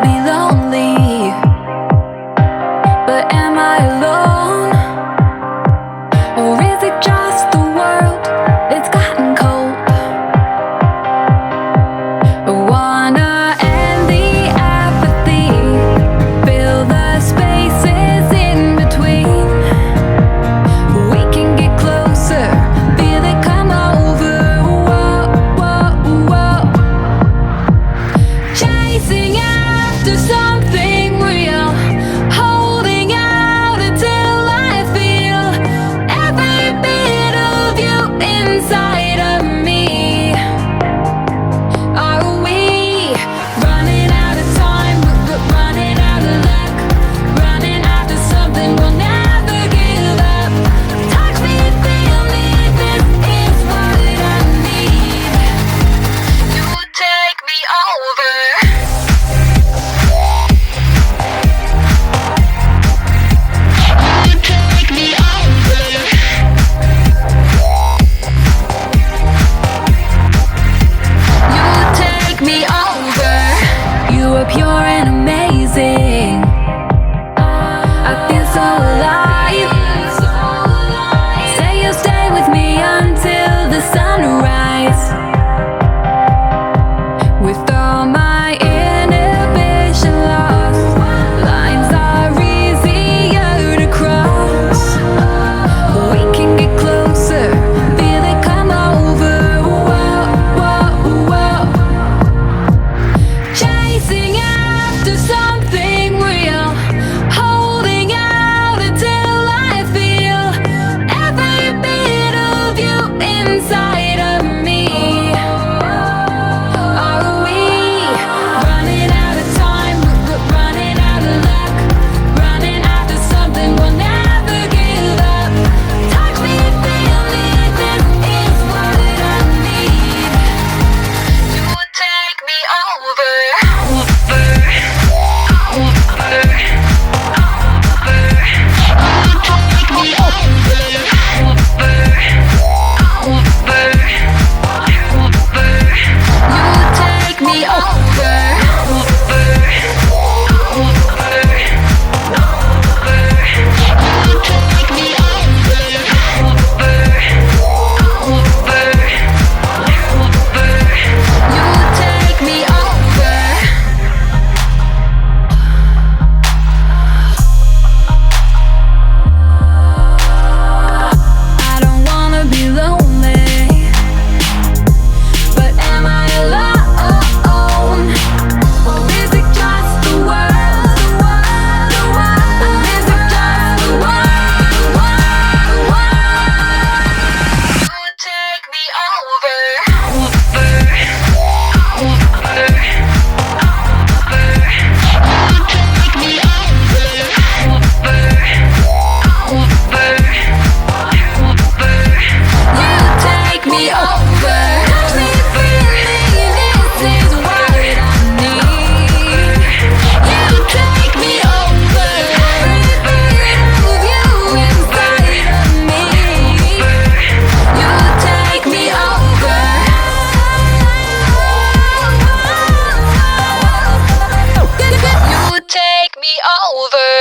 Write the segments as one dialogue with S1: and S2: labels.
S1: be lonely, but am I alone? Or is it just the world that's gotten cold? I wanna end the apathy, fill the spaces in between. We can get closer, feel it come over. Whoa, whoa, whoa. Chasing after something real, holding out until I feel every bit of you inside of me. Are we running out of time, running out of luck, running after something we'll never give up? Touch me, feel me, this is what I need. You take me over. You take me over. You take me over. You are pure and amazing. I feel so alive. Say you'll stay with me until the sunrise. With all my inhibition lost, lines are easier to cross. We can get closer, feel it come over. Whoa, whoa, whoa. Chasing after something real, holding out until I feel every bit of you inside of me. Are we running out of time, running out of luck, running after something we'll never give up? Touch me, feel me, this is what I need. You take me over. You take me I don't wanna be lonely, but am I alone? Or is it just the world? Or is it just the world? You take me over. You take me over. Touch me, feel me, this is what I need. You take me over. Every bit of you inside of me. You take me over. You take me over.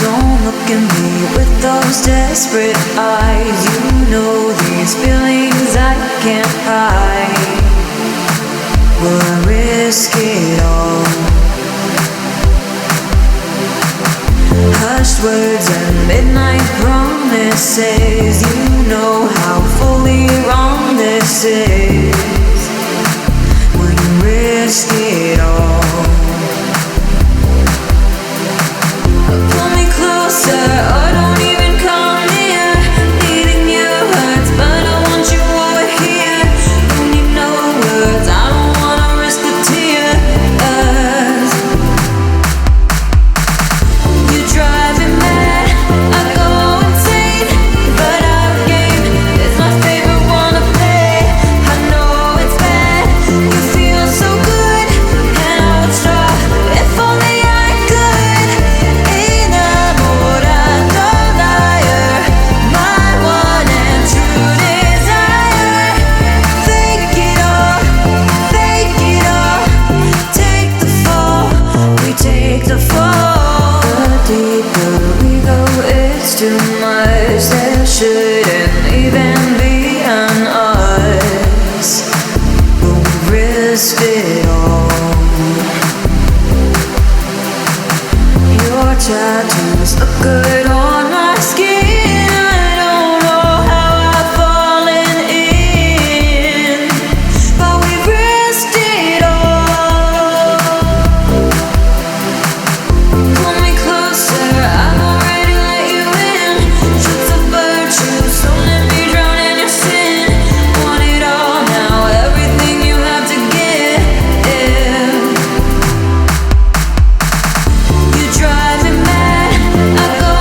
S2: Don't look at me with those desperate eyes. You know these feelings I can't hide. Will I risk it all? Hushed words and midnight promises. You know how fully wrong this is. Will you risk it all? Pull me closer, or don't even come near. Needing you hurts, but I want you over here. Don't need no words, I don't wanna risk the tears. You drive me mad, I go insane. But our game is my favorite one to play. I know it's bad, you feel so good. risked it all. Your tattoos look good on my skin. I don't know how I've fallen in, but we risked it all. Pull me closer, I've already let you in. Shots of virtue, so let me drown in your sin. Want it all now, everything you have to give. You drive me mad, I go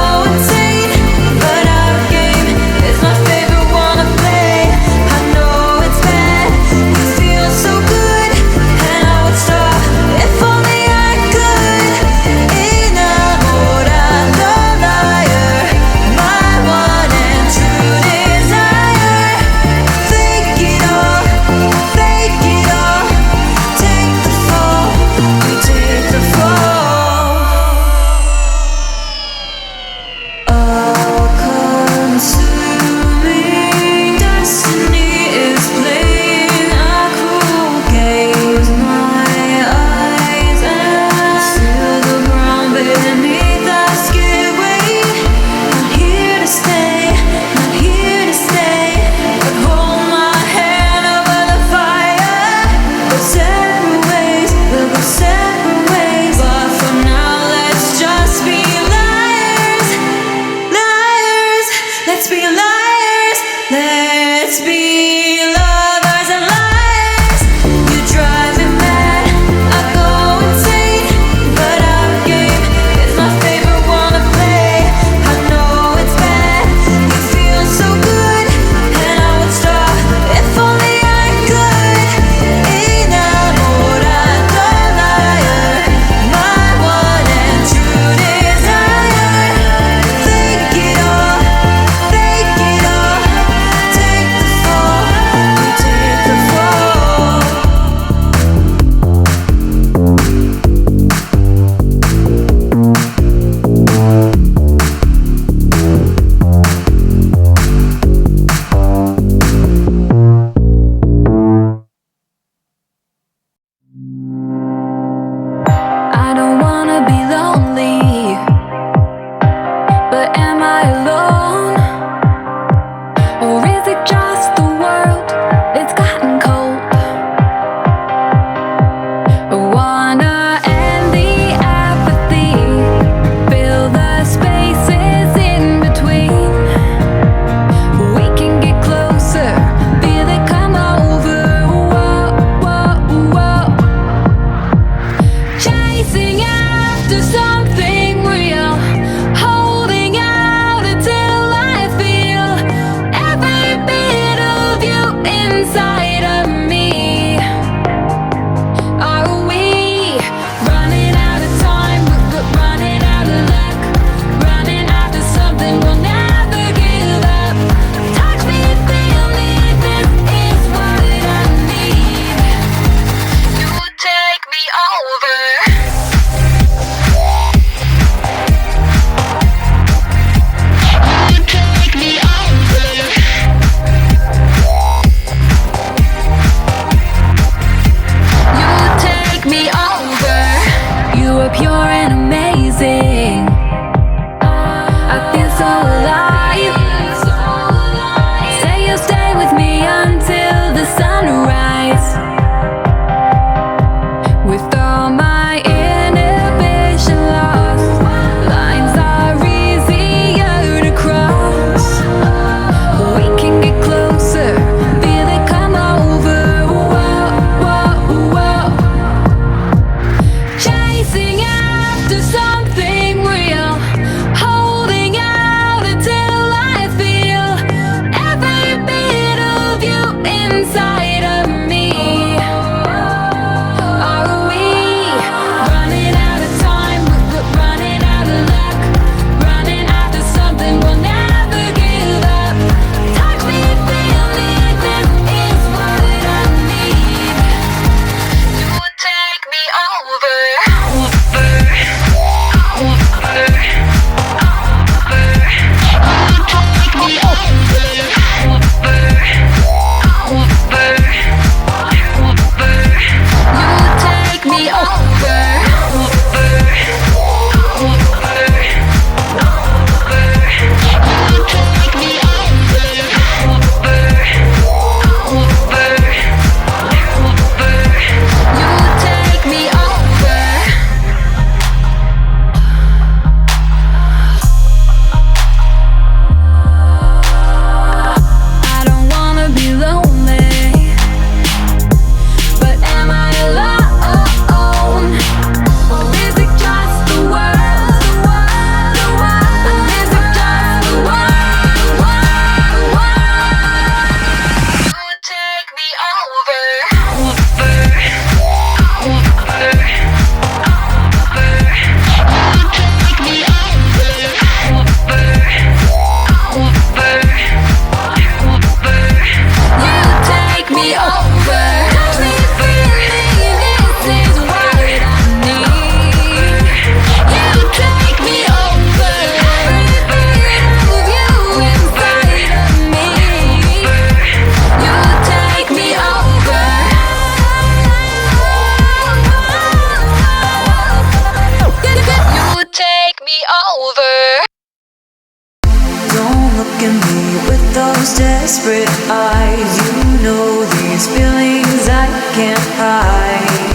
S2: with those desperate eyes. You know these feelings I can't hide.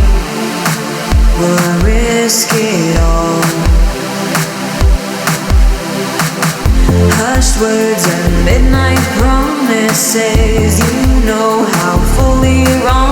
S2: Will I risk it all? Hushed words and midnight promises. You know how fully wrong